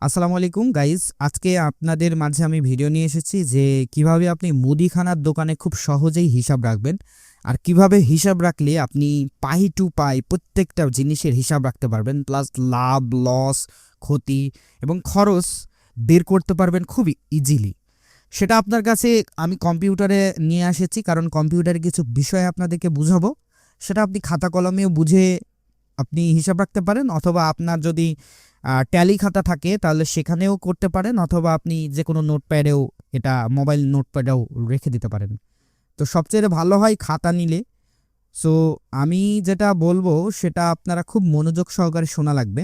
আসসালামু আলাইকুম গাইস, আজকে আপনাদের মাঝে আমি ভিডিও নিয়ে এসেছি যে কিভাবে আপনি মুদিখানার দোকানে খুব সহজেই হিসাব রাখবেন আর কিভাবে হিসাব রাখলে আপনি পাই টু পাই প্রত্যেকটা জিনিসের হিসাব রাখতে পারবেন, প্লাস লাভ লস ক্ষতি এবং খরচ বের করতে পারবেন খুবই ইজিলি। সেটা আপনার কাছে আমি কম্পিউটারে নিয়ে এসেছি, কারণ কম্পিউটারে কিছু বিষয় আপনাদেরকে বুঝাবো। সেটা আপনি খাতা কলমেও বুঝে আপনি হিসাব রাখতে পারেন, অথবা আপনার যদি ট্যালি খাতা থাকে তাহলে সেখানেও করতে পারেন, অথবা আপনি যে কোনো নোটপ্যাডেও, এটা মোবাইল নোটপ্যাডেও রেখে দিতে পারেন। তো সবচেয়ে ভালো হয় খাতা নিলে। সো আমি যেটা বলবো সেটা আপনারা খুব মনোযোগ সহকারে শোনা লাগবে।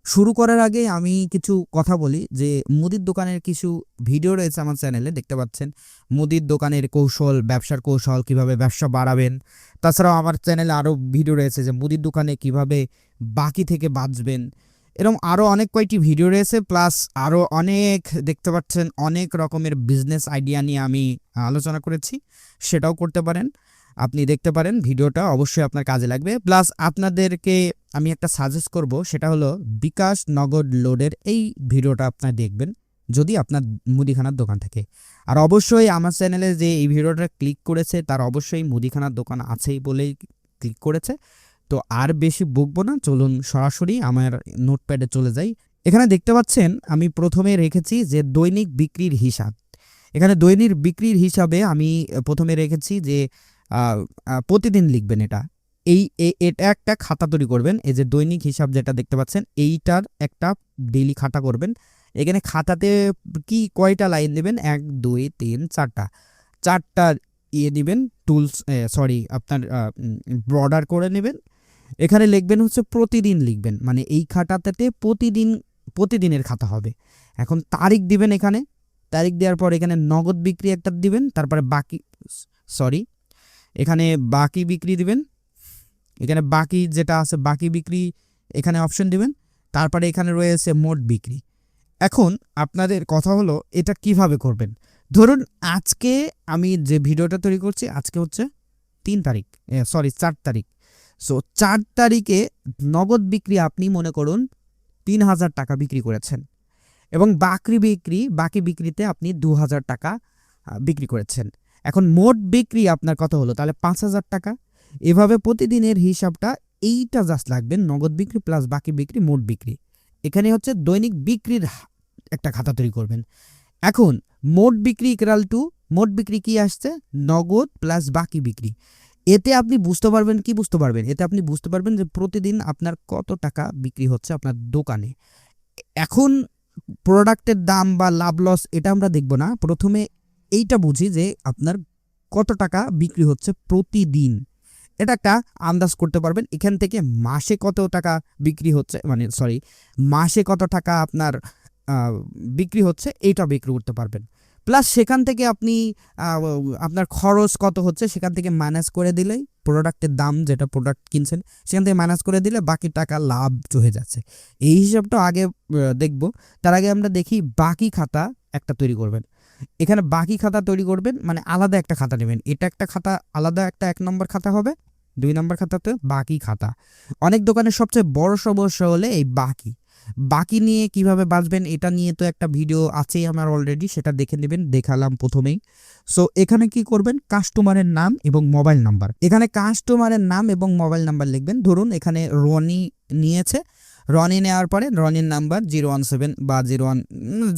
শুরু করার আগে আমি কিছু কথা বলি যে মুদির দোকানের কিছু ভিডিও রয়েছে আমার চ্যানেলে, দেখতে পাচ্ছেন। মুদির দোকানের কৌশল, ব্যবসার কৌশল, কিভাবে ব্যবসা বাড়াবেন। তাছাড়াও আমার চ্যানেলে আরও ভিডিও রয়েছে যে মুদির দোকানে কিভাবে বাকি থেকে বাঁচবেন। এরকম আরও অনেক কয়েকটি ভিডিও রয়েছে, প্লাস আরও অনেক, দেখতে পাচ্ছেন, অনেক রকমের বিজনেস আইডিয়া নিয়ে আমি আলোচনা করেছি। সেটাও করতে পারেন, আপনি দেখতে পারেন। ভিডিওটা অবশ্যই আপনার কাজে লাগবে। প্লাস আপনাদেরকে আমি একটা সাজেস্ট করব, সেটা হলো বিকাশ নগদ লোডের এই ভিডিওটা আপনার দেখবেন যদি আপনার মুদিখানার দোকান থাকে। আর অবশ্যই আমার চ্যানেলে যে এই ভিডিওটা ক্লিক করেছে তার অবশ্যই মুদিখানার দোকান আছেই বলেই ক্লিক করেছে। তো আর বেশি বকবো না, চলুন সরাসরি আমার নোটপ্যাডে চলে যাই। এখানে দেখতে পাচ্ছেন আমি প্রথমে রেখেছি যে দৈনিক বিক্রির হিসাব। এখানে দৈনিক বিক্রির হিসাবে আমি প্রথমে রেখেছি যে প্রতিদিন লিখবেন এটা। এটা একটা খাতা তৈরি করবেন। এই যে দৈনিক হিসাব যেটা দেখতে পাচ্ছেন, এইটার একটা ডেইলি খাতা করবেন। এখানে খাতাতে কি কয়টা লাইন দেবেন? 1 2 3 4টা, 4টা দিবেন। টুলস, সরি, আপনার বর্ডার করে নেবেন। এখানে লিখবেন হচ্ছে প্রতিদিন লিখবেন, মানে এই খাতাটাতে প্রতিদিনের খাতা হবে। এখন তারিখ দিবেন, এখানে তারিখ দেওয়ার পর এখানে নগদ বিক্রি একটা দিবেন, তারপরে বাকি, সরি, এখানে বাকি বিক্রি দিবেন। এখানে বাকি যেটা আছে বাকি বিক্রি এখানে অপশন দিবেন। তারপরে এখানে রয়েছে মোট বিক্রি। এখন আপনাদের কথা হলো এটা কিভাবে করবেন। ধরুন আজকে আমি যে ভিডিওটা তৈরি করছি, আজকে হচ্ছে 3 তারিখ, সরি 4 তারিখ। সো 4 তারিখে নগদ বিক্রি আপনি মনে করুন 3000 টাকা বিক্রি করেছেন, এবং বাকি বিক্রিতে আপনি 2000 টাকা বিক্রি করেছেন। এখন মোট বিক্রি আপনার কত হলো? তাহলে 5000 টাকা। এভাবে প্রতিদিনের হিসাবটা এইটা জাস্ট লাগবেন, নগদ বিক্রি প্লাস বাকি বিক্রি মোট বিক্রি। এখানে হচ্ছে দৈনিক বিক্রির একটা খাতা তৈরি করবেন। এখন মোট বিক্রি ইকুয়াল টু, মোট বিক্রি কি আসছে? নগদ প্লাস বাকি বিক্রি। এতে আপনি বুঝতে পারবেন, কি বুঝতে পারবেন? এতে আপনি বুঝতে পারবেন যে প্রতিদিন আপনার কত টাকা বিক্রি হচ্ছে আপনার দোকানে। এখন প্রোডাক্টের দাম বা লাভ লস এটা আমরা দেখব না, প্রথমে এইটা বুঝি যে আপনার কত টাকা বিক্রি হচ্ছে প্রতিদিন। এটা একটা আন্দাজ করতে পারবেন। এখান থেকে মাসে কত টাকা বিক্রি হচ্ছে, মানে সরি, মাসে কত টাকা আপনার বিক্রি হচ্ছে এইটা বিক্রি করতে পারবেন। প্লাস সেখান থেকে আপনি আপনার খরচ কত হচ্ছে সেখান থেকে মাইনাস করে দিলেই, প্রোডাক্টের দাম যেটা প্রোডাক্ট কিনছেন সেখান থেকে মাইনাস করে দিলে বাকি টাকা লাভ হয়ে যাচ্ছে। এই হিসাবটা আগে দেখব। তার আগে আমরা দেখি বাকি খাতা একটা তৈরি করবেন। এখানে বাকি খাতা তৈরি করবেন মানে আলাদা একটা খাতা নেবেন। এটা একটা খাতা আলাদা, একটা 1 নম্বর খাতা হবে, 2 নম্বর খাতাতে বাকি খাতা। অনেক দোকানের সবচেয়ে বড় সমস্যা হলে এই বাকি। বাকি নিয়ে কিভাবে বাঁচবেন এটা নিয়ে তো একটা ভিডিও আছেই আমার অলরেডি, সেটা দেখে নেবেন, দেখালাম প্রথমেই। সো এখানে কি করবেন? কাস্টমারের নাম এবং মোবাইল নাম্বার। এখানে কাস্টমারের নাম এবং মোবাইল নাম্বার লিখবেন। ধরুন এখানে রনি নিয়েছে, রনি নেওয়ার পরে রনির নাম্বার 017 বা 01,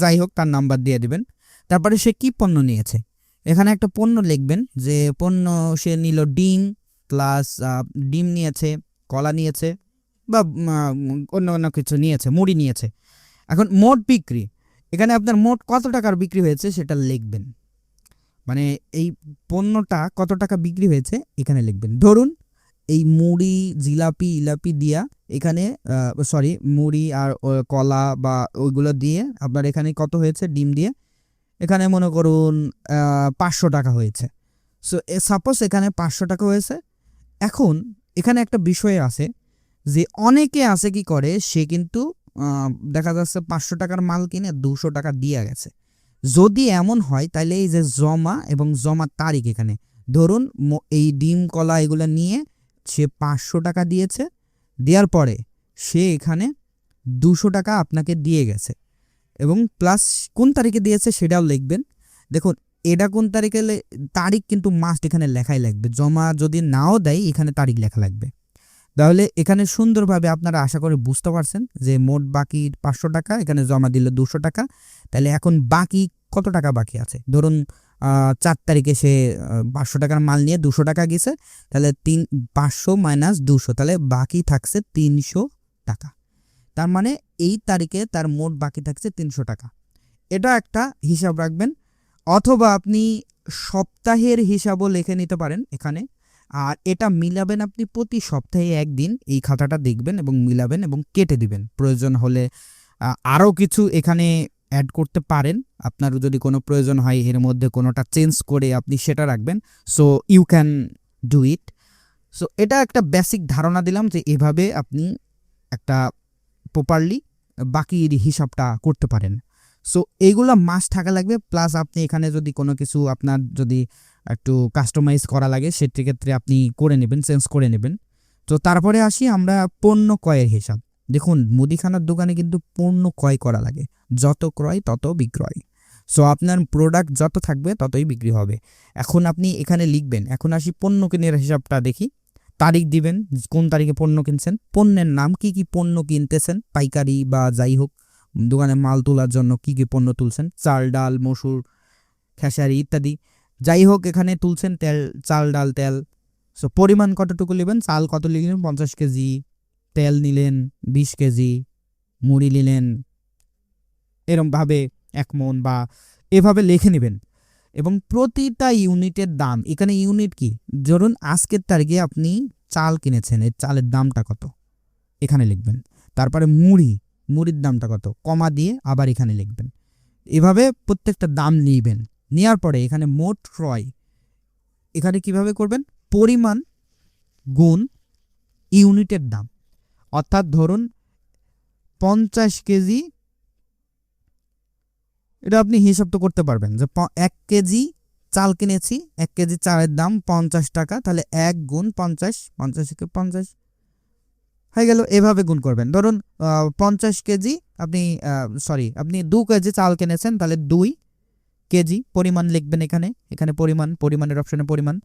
যাই হোক তার নাম্বার দিয়ে দিবেন। তারপরে সে কি পণ্য নিয়েছে, এখানে একটা পণ্য লিখবেন যে পণ্য সে নিল ডিম, প্লাস ডিম নিয়েছে, কলা নিয়েছে, বা অন্য অন্য কিছু নিয়েছে, মুড়ি নিয়েছে। এখন মোট বিক্রি, এখানে আপনার মোট কত টাকার বিক্রি হয়েছে সেটা লিখবেন, মানে এই পণ্যটা কত টাকা বিক্রি হয়েছে এখানে লিখবেন। ধরুন এই মুড়ি জিলাপি ইলাপি দিয়া এখানে, সরি, মুড়ি আর কলা বা ওইগুলো দিয়ে আপনার এখানে কত হয়েছে, ডিম দিয়ে এখানে মনে করুন 500 টাকা হয়েছে। সো সাপোজ এখানে 500 টাকা হয়েছে। এখন এখানে একটা বিষয় আছে যে অনেকে আছে কি করে, সে কিন্তু দেখা যাচ্ছে 500 টাকার মাল কিনে 200 টাকা দিয়ে গেছে। যদি এমন হয় তাহলে এই যে জমা এবং জমার তারিখ, এখানে ধরুন এই ডিম কলা এগুলো নিয়ে সে 500 টাকা দিয়েছে, দেওয়ার পরে সে এখানে 200 টাকা আপনাকে দিয়ে গেছে। এবং প্লাস কোন তারিখে দিয়েছে সেটাও লিখবেন। দেখুন এটা কোন তারিখে তারিখ কিন্তু মাস্ট এখানে লেখাই লাগবে, জমা যদি নাও দেয় এখানে তারিখ লেখা লাগবে। তাহলে এখানে সুন্দরভাবে আপনারা আশা করে বুঝতে পারছেন যে মোট বাকি 500 টাকা, এখানে জমা দিল 200 টাকা। তাহলে এখন বাকি কত টাকা বাকি আছে, ধরুন 4 তারিখে সে 500 টাকার মাল নিয়ে 200 টাকা গেছে, তাহলে 500 মাইনাস 200, তাহলে বাকি থাকছে 300 টাকা। তার মানে এই তারিখে তার মোট বাকি থাকছে 300 টাকা। এটা একটা হিসাব রাখবেন, অথবা আপনি সপ্তাহের হিসাবও লিখে নিতে পারেন এখানে। আর এটা মিলাবেন আপনি প্রতি সপ্তাহে একদিন এই খাতাটা দেখবেন এবং মিলাবেন এবং কেটে দিবেন। প্রয়োজন হলে আরও কিছু এখানে অ্যাড করতে পারেন, আপনার যদি কোনো প্রয়োজন হয় এর মধ্যে কোনোটা চেঞ্জ করে আপনি সেটা রাখবেন। So you can do it. So এটা একটা বেসিক ধারণা দিলাম যে এভাবে আপনি একটা প্রপারলি বাকির হিসাবটা করতে পারেন। সো এইগুলো মাস্ট থাকা লাগবে। প্লাস আপনি এখানে যদি কোনো কিছু আপনার যদি একটু কাস্টমাইজ করা লাগে সেক্ষেত্রে আপনি করে নেবেন, চেঞ্জ করে নেবেন। তো তারপরে আসি আমরা পণ্য ক্রয়ের হিসাব। দেখুন মুদিখানার দোকানে কিন্তু পণ্য ক্রয় করা লাগে, যত ক্রয় তত বিক্রয়। সো আপনার প্রোডাক্ট যত থাকবে ততই বিক্রি হবে। এখন আপনি এখানে লিখবেন। এখন আসি পণ্য কেনার হিসাবটা দেখি। তারিখ দিবেন, কোন তারিখে পণ্য কিনছেন, পণ্যের নাম, কি কি পণ্য কিনতেছেন, পাইকারি বা যাই হোক দোকানে মাল তোলার জন্য কি কি পণ্য তুলছেন, চাল ডাল মসুর খেসারি ইত্যাদি যাই হোক এখানে তুলছেন, তেল চাল ডাল তেল। সো পরিমাণ কতটুকু নেবেন, চাল কত নিলেন 50 কেজি, তেল নিলেন 20 কেজি, মুড়ি নিলেন এরমভাবে 1 মণ বা এভাবে লিখে নেবেন। এবং প্রতিটা ইউনিটের দাম, এখানে ইউনিট কি, ধরুন আজকের তারিখে আপনি চাল কিনেছেন, এই চালের দামটা কত এখানে লিখবেন। তারপরে মুড়ির দামটা কত কমা দিয়ে আবার এখানে লিখবেন। এভাবে প্রত্যেকটা দাম নিবেন। নেওয়ার পরে এখানে মোট ক্রয় এখানে কিভাবে করবেন, পরিমাণ গুণ ইউনিটের দাম। অর্থাৎ ধরুন 50 কেজি, এটা আপনি হিসাব তো করতে পারবেন যে 1 কেজি চাল কিনেছি, 1 কেজি চালের দাম 50 টাকা, তাহলে 1 গুণ 50, 50 থেকে 50 হয়ে গেল। এভাবে গুণ করবেন। ধরুন 50 কেজি আপনি 2 কেজি চাল কিনেছেন, তাহলে 2 কেজি পরিমাণ লিখবেন এখানে। এখানে পরিমাণের অপশনে পরিমাণ।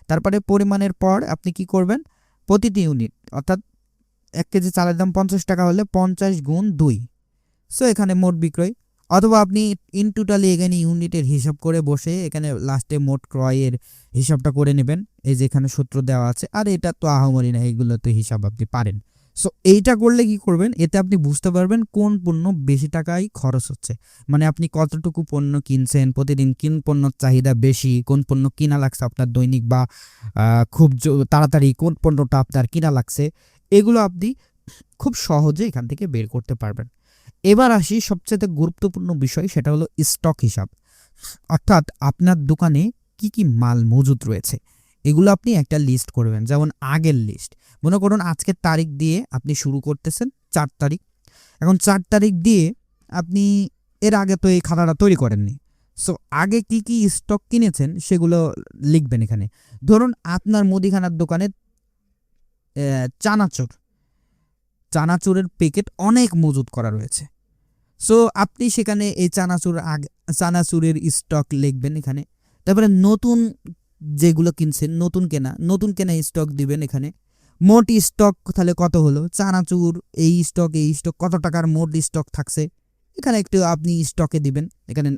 তারপরে পরিমাণের পর আপনি কি করবেন, প্রতিটি ইউনিট, অর্থাৎ 1 কেজি চালের দাম 50 টাকা হলে 50 গুণ 2। সো এখানে মোট বিক্রয়। অথবা আপনি ইন টোটালি এখানে ইউনিটের হিসাব করে বসে এখানে লাস্টে মোট ক্রয়ের হিসাবটা করে নেবেন। এই যে এখানে সূত্র দেওয়া আছে, আর এটা তো আহামরি না, এইগুলোতে হিসাব আপনি পারেন। সো এইটা করলে কি করবেন, এতে আপনি বুঝতে পারবেন কোন পণ্য বেশি টাকায় খরচ হচ্ছে, মানে আপনি কতটুকু পণ্য কিনছেন প্রতিদিন, কোন পণ্যর চাহিদা বেশি, কোন পণ্য কিনা লাগছে আপনার দৈনিক বা খুব তাড়াতাড়ি কোন পণ্যটা আপনার কিনা লাগছে, এগুলো আপনি খুব সহজে এখান থেকে বের করতে পারবেন। এবার আসি সবচেয়ে গুরুত্বপূর্ণ বিষয়, সেটা হলো স্টক হিসাব। অর্থাৎ আপনার দোকানে কি কি মাল মজুদ রয়েছে এগুলো আপনি একটা লিস্ট করবেন। যেমন আগের লিস্ট, মনে করুন আজকের তারিখ দিয়ে আপনি শুরু করতেছেন 4 তারিখ। এখন 4 তারিখ দিয়ে আপনি এর আগে তো এই খাতাটা তৈরি করেননি। সো আগে কি কি স্টক কিনেছেন সেগুলো লিখবেন এখানে। ধরুন আপনার মুদিখানার দোকানে চানাচুরের প্যাকেট অনেক মজুদ করা রয়েছে। সো আপনি সেখানে এই চানাচুরের স্টক লিখবেন এখানে। তারপরে নতুন যেগুলো কিনছেন, নতুন কেনা স্টক দিবেন এখানে। মোট স্টক তাহলে কত হলো, চানাচুর এই স্টক কত টাকার মোট স্টক থাকছে এখানে একটু আপনি স্টকে দিবেন। এখানে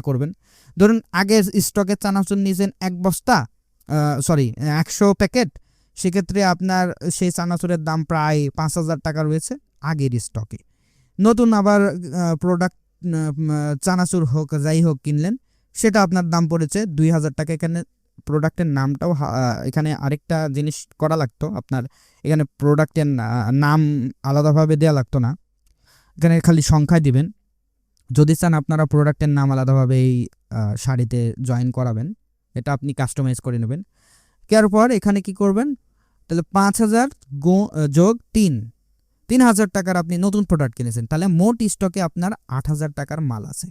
করবেন। ধরুন আগের স্টকে চানাচুর নিয়েছেন 1 বস্তা 100 প্যাকেট, সেক্ষেত্রে আপনার সেই চানাচুরের দাম প্রায় 5000 টাকা রয়েছে আগের স্টকে। নতুন আবার প্রোডাক্ট চানাচুর হোক যাই হোক কিনলেন, সেটা আপনার দাম পড়েছে 2000 টাকা। এখানে প্রোডাক্টের নামটাও এখানে আরেকটা জিনিস করা লাগতো, আপনার এখানে প্রোডাক্টের নাম আলাদাভাবে দেওয়া লাগতো না, এখানে খালি সংখ্যায় দিবেন। যদি চান আপনারা প্রোডাক্টের নাম আলাদাভাবে এই শাড়িতে জয়েন করাবেন, এটা আপনি কাস্টমাইজ করে নেবেন। কেয়ার পর এখানে কি করবেন, তাহলে 5000 যোগ 3000 টাকার আপনি নতুন প্রোডাক্ট কিনেছেন, তাহলে মোট স্টকে আপনার 8000 টাকার মাল আছে।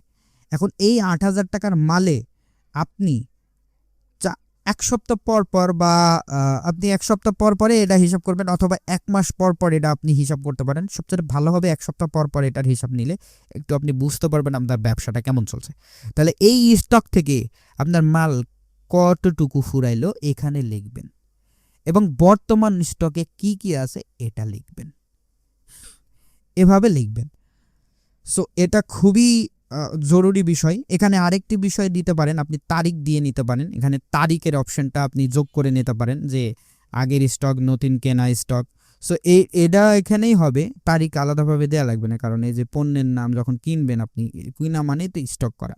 এখন এই 8000 টাকার মালে আপনি এক সপ্তাহ পর পর বা আপনি এক সপ্তাহ পর পরে এটা হিসাব করবেন, অথবা 1 মাস পর পর এটা আপনি হিসাব করতে পারেন। সবচেয়ে ভালো হবে 1 সপ্তাহ পর পর এটার হিসাব নিলে একটু আপনি বুঝতে পারবেন আপনার ব্যবসাটা কেমন চলছে। তাহলে এই স্টক থেকে আপনার মাল কতটুকু ফুরাইলো এখানে লিখবেন, এবং বর্তমান স্টকে কি কি আছে এটা লিখবেন, এভাবে লিখবেন। সো এটা খুবই জরুরি বিষয়। এখানে আরেকটি বিষয় দিতে পারেন, আপনি তারিখ দিয়ে নিতে পারেন। এখানে তারিখের অপশনটা আপনি যোগ করে নিতে পারেন, যে আগের স্টক, নতুন কেনা স্টক। সো এটা এখানেই হবে, তারিখ আলাদাভাবে দেওয়া লাগবে না, কারণ এই যে পণ্যের নাম যখন কিনবেন আপনি, কিনা মানে তো স্টক করা।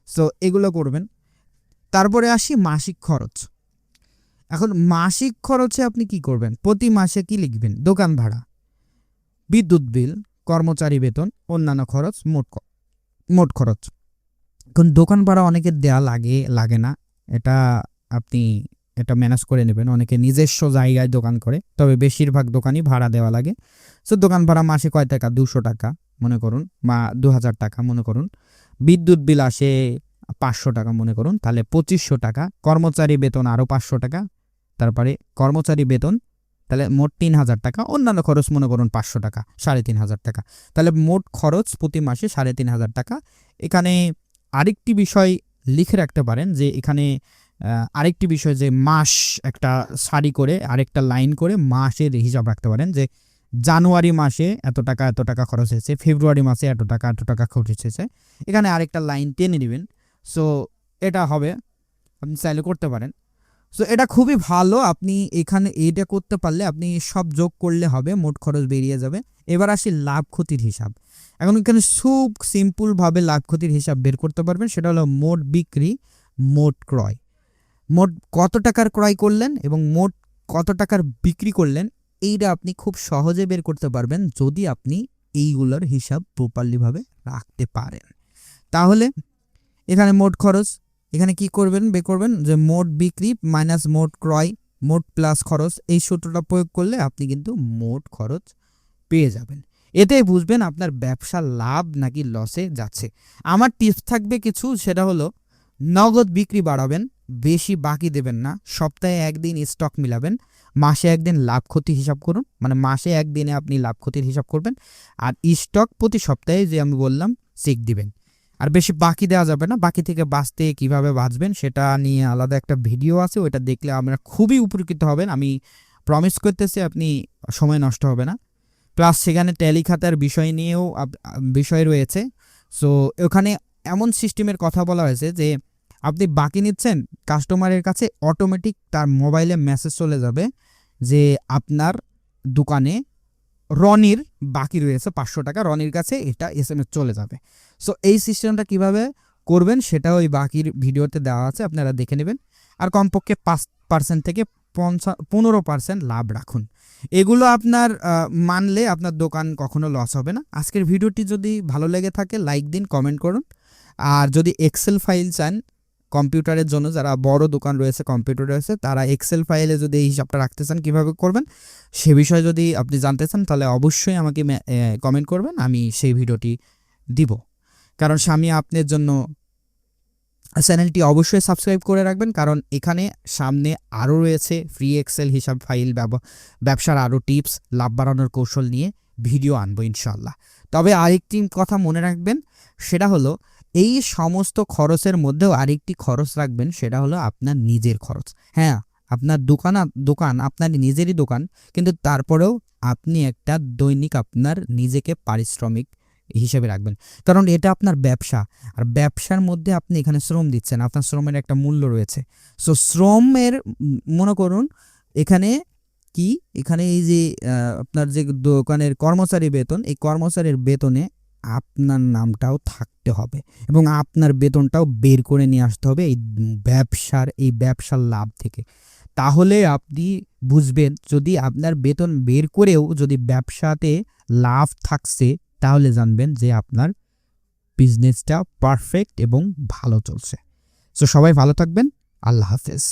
সো এগুলো করবেন। তারপরে আসি মাসিক খরচ। এখন মাসিক খরচে আপনি কি করবেন? প্রতি মাসে কি লিখবেন? দোকান ভাড়া, বিদ্যুৎ বিল, কর্মচারী বেতন, অন্যান্য খরচ, মোট খরচ। এখন দোকান ভাড়া অনেকের দেয়া লাগে না, আপনি এটা ম্যানেজ করে নেবেন। অনেকে নিজস্ব জায়গায় দোকান করে, তবে বেশিরভাগ দোকানই ভাড়া দেওয়া লাগে। সো দোকান ভাড়া মাসে কয় টাকা? 200 টাকা মনে করুন, বা 2000 টাকা মনে করুন। বিদ্যুৎ বিল আসে 500 টাকা মনে করুন, তাহলে 2500 টাকা। কর্মচারী বেতন আরও 500 টাকা, তারপরে কর্মচারী বেতন, তাহলে মোট 3000 টাকা। অন্যান্য খরচ মনে করুন 500 টাকা, 3500 টাকা। তাহলে মোট খরচ প্রতি মাসে 3500 টাকা। এখানে আরেকটি বিষয় লিখে রাখতে পারেন, যে এখানে আরেকটি বিষয়, যে মাস একটা সারি করে আরেকটা লাইন করে মাসের হিসাব রাখতে পারেন, যে জানুয়ারি মাসে এত টাকা খরচ হয়েছে, ফেব্রুয়ারি মাসে এত টাকা খরচ হয়েছে। এখানে আরেকটা লাইন টেনে নেবেন। সো এটা হবে, আপনি চাইলে করতে পারেন। সো এটা খুবই ভালো। আপনি এখানে এটা করতে পারলে আপনি সব যোগ করলে হবে, মোট খরচ বেরিয়ে যাবে। এবার আসি লাভ ক্ষতির হিসাব। এখন এখানে খুব সিম্পলভাবে লাভ ক্ষতির হিসাব বের করতে পারবেন। সেটা হলো মোট বিক্রি, মোট ক্রয়। মোট কত টাকার ক্রয় করলেন এবং মোট কত টাকার বিক্রি করলেন, এইটা আপনি খুব সহজে বের করতে পারবেন যদি আপনি এইগুলোর হিসাব প্রপারলিভাবে রাখতে পারেন। তাহলে এখানে মোট খরচ, এখানে কি করবেন? বের করবেন যে মোট বিক্রি মাইনাস মোট ক্রয়, মোট প্লাস খরচ। এই সূত্রটা প্রয়োগ করলে আপনি কিন্তু মোট খরচ পেয়ে যাবেন। এতেই বুঝবেন আপনার ব্যবসা লাভ নাকি লসে যাচ্ছে। আমার টিপস থাকবে কিছু, সেটা হলো নগদ বিক্রি বাড়াবেন, বেশি বাকি দেবেন না, সপ্তাহে একদিন স্টক মিলাবেন, মাসে একদিন লাভ ক্ষতি হিসাব করুন, মানে মাসে একদিনে আপনি লাভ ক্ষতির হিসাব করবেন। আর স্টক প্রতি সপ্তাহে, যে আমি বললাম, চেক দিবেন। আর বেশি বাকি দেওয়া যাবে না। বাকি থেকে বাঁচতে কিভাবে বাঁচবেন সেটা নিয়ে আলাদা একটা ভিডিও আছে, ওইটা দেখলে আপনারা খুবই উপকৃত হবেন। আমি প্রমিস করতেছি আপনি সময় নষ্ট হবে না। প্লাস সেখানে ট্যালি খাতার বিষয় নিয়েও বিষয় রয়েছে। সো ওখানে এমন সিস্টেমের কথা বলা হয়েছে যে আপনি বাকি নিচ্ছেন, কাস্টমারের কাছে অটোমেটিক তার মোবাইলে মেসেজ চলে যাবে যে আপনার দোকানে রনির বাকি রয়েছে 500 টাকা, রনির কাছে এটা SMS চলে যাবে। সো এই সিস্টেমটা কিভাবে করবেন সেটা ওই বাকির ভিডিওতে দেওয়া আছে, আপনারা দেখে নেবেন। আর কমপক্ষে 5% থেকে 15% লাভ রাখুন। এগুলো আপনার মানলে আপনার দোকান কখনো লস হবে না। আজকের ভিডিওটি যদি ভালো লেগে থাকে লাইক দিন, কমেন্ট করুন। আর যদি এক্সেল ফাইল চান কম্পিউটারের জন্য, যারা বড় দোকান রয়েছে, কম্পিউটার রয়েছে, তারা এক্সেল ফাইলে যদি এই হিসাবটা রাখতে চান কীভাবে করবেন সে বিষয়ে যদি আপনি জানতে চান, তাহলে অবশ্যই আমাকে কমেন্ট করবেন, আমি সেই ভিডিওটি দিব। কারণ আমি আপনার জন্য চ্যানেলটি অবশ্যই সাবস্ক্রাইব করে রাখবেন, কারণ এখানে সামনে আরও রয়েছে ফ্রি এক্সেল হিসাব ফাইল, ব্যবসার আরও টিপস, লাভ বাড়ানোর কৌশল নিয়ে ভিডিও আনবো ইনশাল্লাহ। তবে আরেকটি কথা মনে রাখবেন, সেটা হলো এই সমস্ত খরচের মধ্যেও আরেকটি খরচ রাখবেন, সেটা হলো আপনার নিজের খরচ। হ্যাঁ, আপনার দোকান আপনার নিজেরই দোকান, কিন্তু তারপরেও আপনি একটা দৈনিক আপনার নিজেকে পারিশ্রমিক হিসেবে রাখবেন, কারণ এটা আপনার ব্যবসা। আর ব্যবসার মধ্যে আপনি এখানে শ্রম দিচ্ছেন, আপনার শ্রমের একটা মূল্য রয়েছে। সো শ্রমের মনে করুন এখানে এই যে আপনার যে দোকানের কর্মচারী বেতন, এই কর্মচারীর বেতনে আপনার নামটাও থাকতে হবে এবং আপনার বেতনটাও বের করে নিয়ে আসতে হবে এই ব্যবসার লাভ থেকে। তাহলে আপনি বুঝবেন, যদি আপনার বেতন বের করেও যদি ব্যবসাতে লাভ থাকছে, তাহলে জানবেন যে আপনার বিজনেসটা পারফেক্ট এবং ভালো চলছে। সো সবাই ভালো থাকবেন। আল্লাহ হাফেজ।